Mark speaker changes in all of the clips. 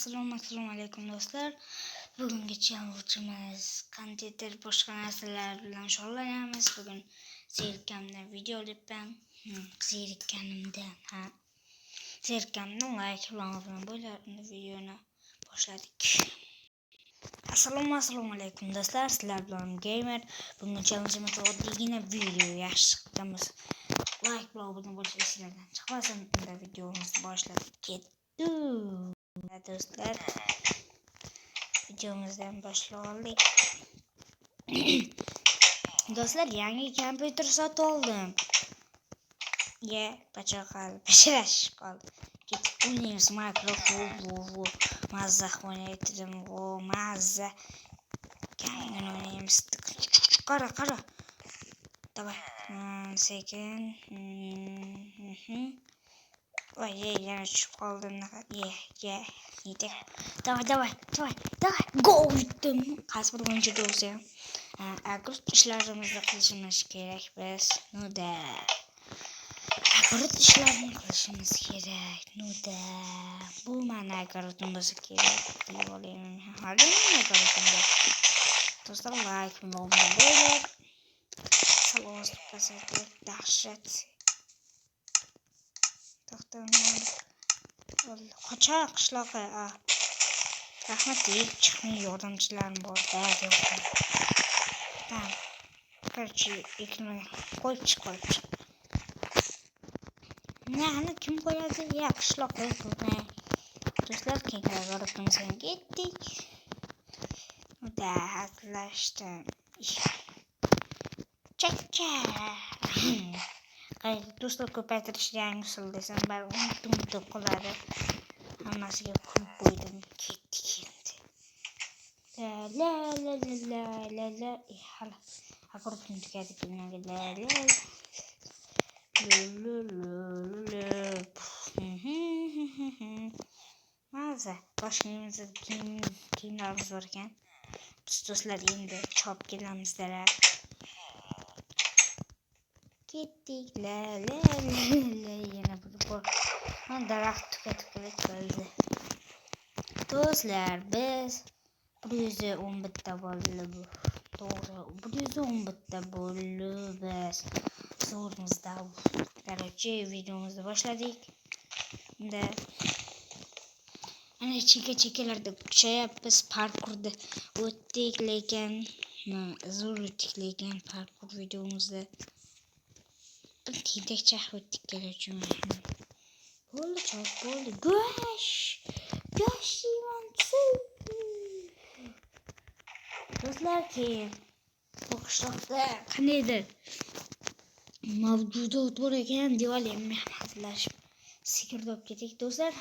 Speaker 1: Assalomu alaykum do'stlar. Bugungi challenge'imiz qandaydir boshqa narsalar bilan shug'ullanamiz. Bugun zerikkamdan video olyapman. Zerikkamdan like bilan bo'lardim videoni boshladik. Assalomu alaykum do'stlar. Sizlar bilan gamer. Bugungi challenge'imiz oddiygina video yaxshi chiqamiz. Like bilan bo'lsa sizlardan chiqmasin. Unda videomizni boshlab ketdik. Do'stlar, videomizdan boshlaylik. Do'stlar, yangi kompyuter sotib oldim. Bachalash qoldi. Ketib o'ynaymiz Minecraft. Mazza o'ynaydim. Mazza. Kangin o'ynaymiz. Qara. Давай. Sekin. Voy, yana tushib qoldim. Давай. Go yutdim. Qaysi bir o'yinchi bo'lsa ham. Agrot ishlarimizni qilishimiz kerak biz. Bu mana agrotim bo'lsa kerak. Deb olayman. Do'stlar, like bo'lib. Salos pasatlab dahshat. Qochoq qishloqqa. Rahmat deyib chiqmay yordamchilarim bor. Короче, qo'yib. Nani kim qo'yadi? Qishloqqa qo'ymay. Do'stlar, keyingi ketdik. Hatlashdim. Chakka. Do'stlar, ko'paytirishni yangi usul desam, bari unutib qoladi. Hammasiga kulib qo'ydim. Ketdik endi. La. Hali akortni tugadik. Maza. Boshimizda kiyimlarimiz bor ekan. Do'stlar, endi chop kelamizlar. Ketdik. La. Yana bir bor. Daraxt tugatib qo'ydi. Do'stlar, biz 111 ta bo'ldi bu. To'g'ri, 111 ta bo'ldi biz. Zo'rimizda. Короче, videomizni boshladik. Unda ana cheka-chekalarda kuchayapmiz, parkurda o'tdik, lekin zo'r o'tdik, lekin parkur videomizda tentakcha o'tdik kelajim. Bo'ldi. Gosh yeyman. Do'stlar, keyin bu qishloqda qandaydir mavjudot bor ekan deb olayman. Sekrda olib ketdik do'stlar.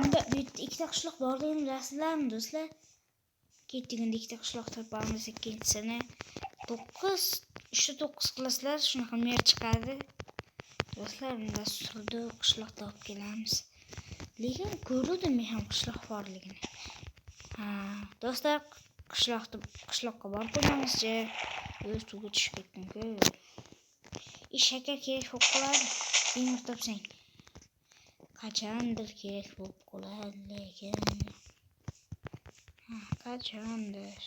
Speaker 1: Unda bu yerda ikkita qishloq borligini bilasizlarmi do'stlar? Ketdik, endi ikkita qishloq topamiz. Ikkinchisini 9 qilasizlar, shunaqa mer chiqadi. Do'stlar, unda surdi qishloqda olib kelamiz. Lekin ko'rdim men ham qishloq borligini. Do'stlar, qishloqqa borib qo'ymamizchi. O'z suvga tushib ketdim-ku. Ishaka kerak bo'lib qoladi. Temir topsang. Qachondir kerak bo'lib qoladi, lekin qachondir.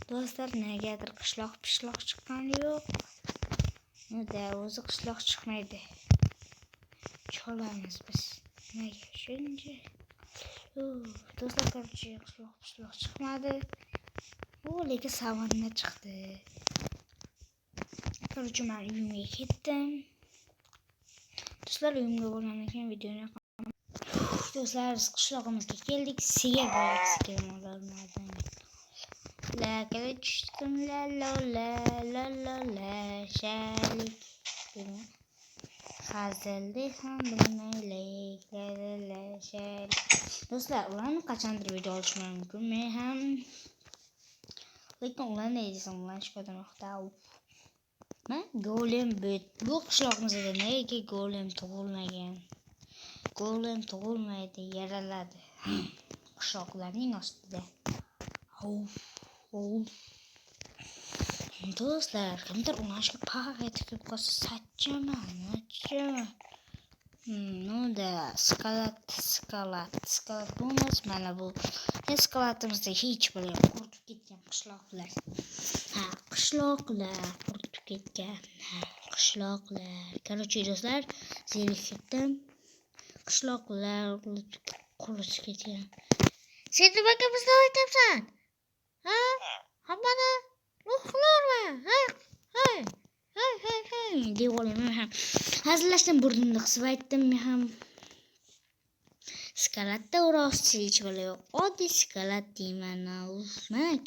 Speaker 1: Do'stlar, negadir qishloq chiqqani yo'q. O'zi qishloq chiqmaydi. Cholamiz biz. Nega shuncha? Do'stlar, короче, qishloq chiqmadi. Lekin savanna chiqdi. Короче, men uyimga ketdim. Do'stlar, uyimga bo'lgandan keyin videoni do'stlar, qishlog'imizga keldik. Sigir olmadim. Lakaga tushdim. La shalik. Hazildi ham bilmaylik. La shalik. Do'stlar, ularni qachondir video olishim mumkin. Men ham lekin ular ne desam, ular chiqadirmoqda. Golem bu qishloqimizda nega golem tug'ilmagan? Golem tug'ilmaydi, yaraladi. Qishloqlarning ostida. Do'stlar, kimdir unashga paga tikib qolsa, satchama. Unda skalat bo'lmas. Mana bu skalatimizda hech biri yo'q. Quritib ketgan qishloqlar. Qishloqlar quritib ketgan. Qishloqlar. Короче, do'stlar, zerikdim. Qishloqlar quritib ketgan. Sen nimaga bizni aytyapsan? Hammani ruhlarmi? Deb olaman ham. Hazillashdan burnimni qisib aytdim men ham. Skalatda rostchi hech biri yo'q. Oddiy skalat deyman. Mak.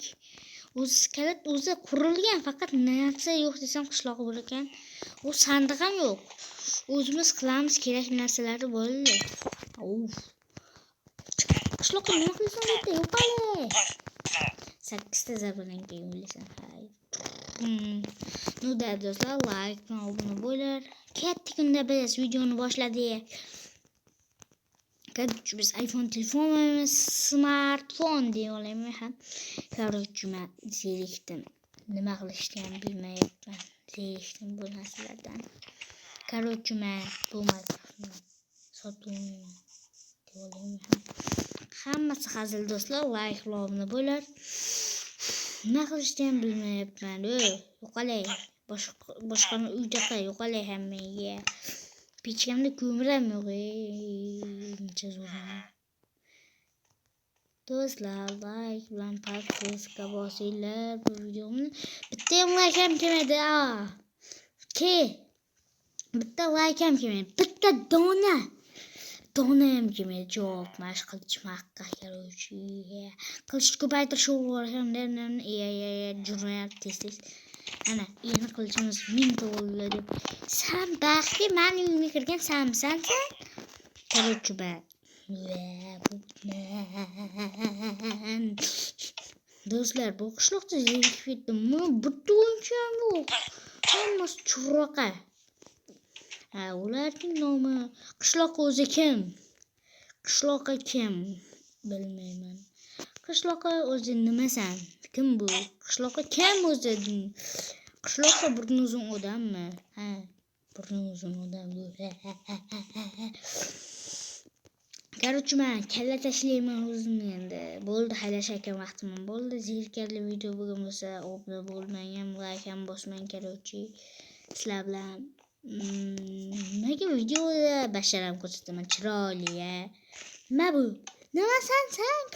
Speaker 1: O'zi skalat o'zi qurilgan, faqat narsa yo'q desam qishloq bo'lar ekan. U sandiq ham yo'q. O'zimiz qilamiz kerak narsalari bo'ldi. Qishloqqa nima qilsam deydi, yo'qali. 8 ta zabilan keyin o'ylaysan. Nуда do'stlar, like va obuna bo'lar. Katta kunda biz videoni boshladik. Biz iPhone telefonimiz smartfon deb olayman ham. Короче, men zerikdim. Nima qilishni ham bilmayapman. Zerikdim bu narsalardan. Короче, men bu mikrofonni sotmayman deb olayman ham. Hammasi hazil do'stlar, like va obuna bo'lar. Nima qilishni ham bilmayapman. Yo'qolay. Boshqani uyda yo'qolay hammaga. Pechkamda ko'mir ham yo'q. Necha zo'r. Do'stlar, like bilan podpiska bosinglar bu videoni. Bitta ham like ham kelmadi. Bitta like ham kelmadi. Bitta dona ham kelmadi. Javob mashq qilishmoqqa keluvchi. Qilish ko'paytirish o'rgandan jurnalist tez. Ana, endi qilishimiz 1000 ta bo'ldi deb. Sen baxtli meni uyimga kirgan sensan. Короче, do'stlar, bu qishloqda zerikib ketdim. Buni bitta o'yinchi ham yo'q. Hammasi churraqa. Ularning nomi qishloqqa o'zi kim? Qishloqqa kim? Bilmayman. Qishloqqa o'zi nimasan? Kim bu? Qishloqqa kim o'zi? Qishloqqa burni uzun odammi? Burni uzun odam. Короче, men kalla tashlayman o'zimni endi. Bo'ldi, xayrlashayotgan vaqtim bo'ldi. Zerikarli video bo'lgan bo'lsa, obuna bo'lmang ham, like ham bosmang. Короче, sizlar bilan nimaga videoda basharam ko'rsataman, chiroyli. Nima bu? Nima sen?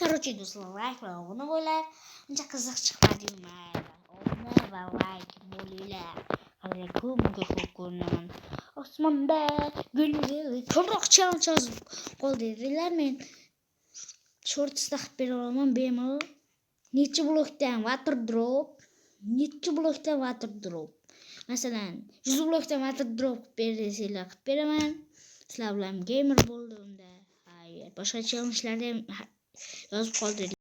Speaker 1: Короче, do'stlar, like va obuna bo'lar. Uncha qiziq chiqmadi mayli. Obuna va like bo'linglar. Hali ko'p ko'rinaman. Osmonda gulli ko'proq challenge qo'ldiringlar. Men shorts taqib bera olaman bemalol. Necha blokdan water drop. Masalan, 100 blokdan water drop bersanglar qilib beraman. Sizlar bilan gamer bo'ldi unda. Boshqa challenge'larni ham yozib qoldiring.